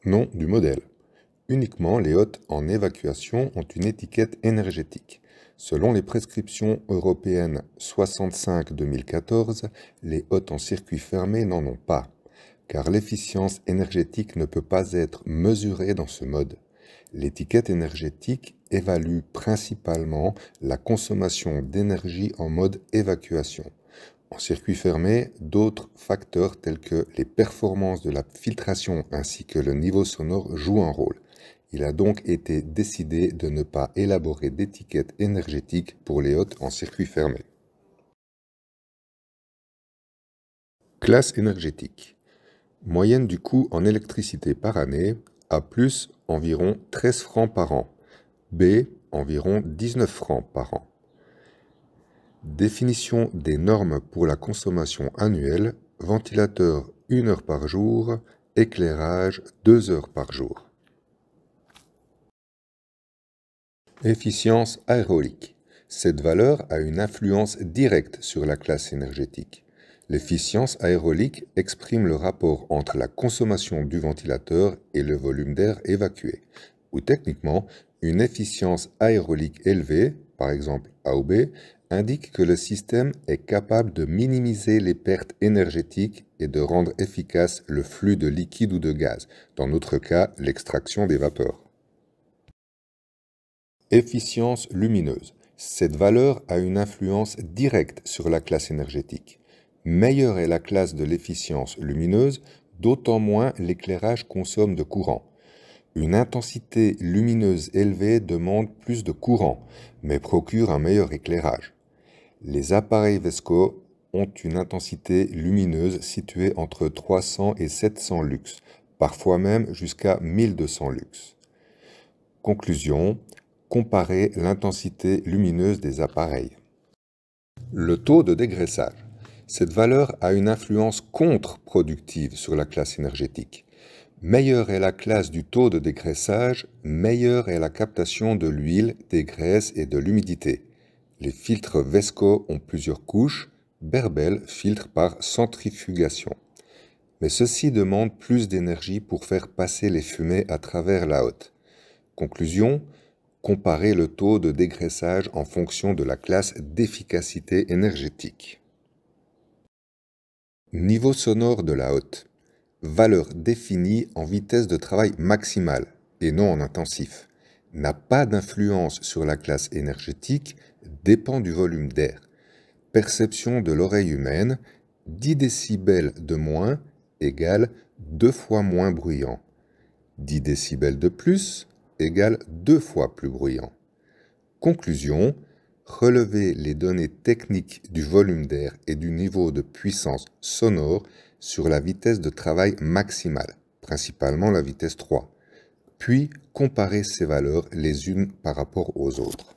Nom du modèle. Uniquement les hôtes en évacuation ont une étiquette énergétique. Selon les prescriptions européennes 65-2014, les hôtes en circuit fermé n'en ont pas, car l'efficience énergétique ne peut pas être mesurée dans ce mode. L'étiquette énergétique évalue principalement la consommation d'énergie en mode évacuation. En circuit fermé, d'autres facteurs tels que les performances de la filtration ainsi que le niveau sonore jouent un rôle. Il a donc été décidé de ne pas élaborer d'étiquette énergétique pour les hôtes en circuit fermé. Classe énergétique. Moyenne du coût en électricité par année, A+, environ 13 francs par an, B, environ 19 francs par an. Définition des normes pour la consommation annuelle, ventilateur 1 heure par jour, éclairage 2 heures par jour. Efficience aérolique. Cette valeur a une influence directe sur la classe énergétique. L'efficience aérolique exprime le rapport entre la consommation du ventilateur et le volume d'air évacué, ou techniquement, une efficience aérolique élevée, par exemple A ou B, indique que le système est capable de minimiser les pertes énergétiques et de rendre efficace le flux de liquide ou de gaz, dans notre cas l'extraction des vapeurs. Efficience lumineuse. Cette valeur a une influence directe sur la classe énergétique. Meilleure est la classe de l'efficience lumineuse, d'autant moins l'éclairage consomme de courant. Une intensité lumineuse élevée demande plus de courant, mais procure un meilleur éclairage. Les appareils Vesco ont une intensité lumineuse située entre 300 et 700 lux, parfois même jusqu'à 1200 lux. Conclusion. Comparer l'intensité lumineuse des appareils. Le taux de dégraissage. Cette valeur a une influence contre-productive sur la classe énergétique. Meilleure est la classe du taux de dégraissage, meilleure est la captation de l'huile, des graisses et de l'humidité. Les filtres Vesco ont plusieurs couches, Berbel filtre par centrifugation. Mais ceci demande plus d'énergie pour faire passer les fumées à travers la hotte. Conclusion. Comparer le taux de dégraissage en fonction de la classe d'efficacité énergétique. Niveau sonore de la hotte. Valeur définie en vitesse de travail maximale et non en intensif. N'a pas d'influence sur la classe énergétique, dépend du volume d'air. Perception de l'oreille humaine, 10 décibels de moins égale 2 fois moins bruyant. 10 décibels de plus égale 2 fois plus bruyant. Conclusion, relever les données techniques du volume d'air et du niveau de puissance sonore sur la vitesse de travail maximale, principalement la vitesse 3, puis comparer ces valeurs les unes par rapport aux autres.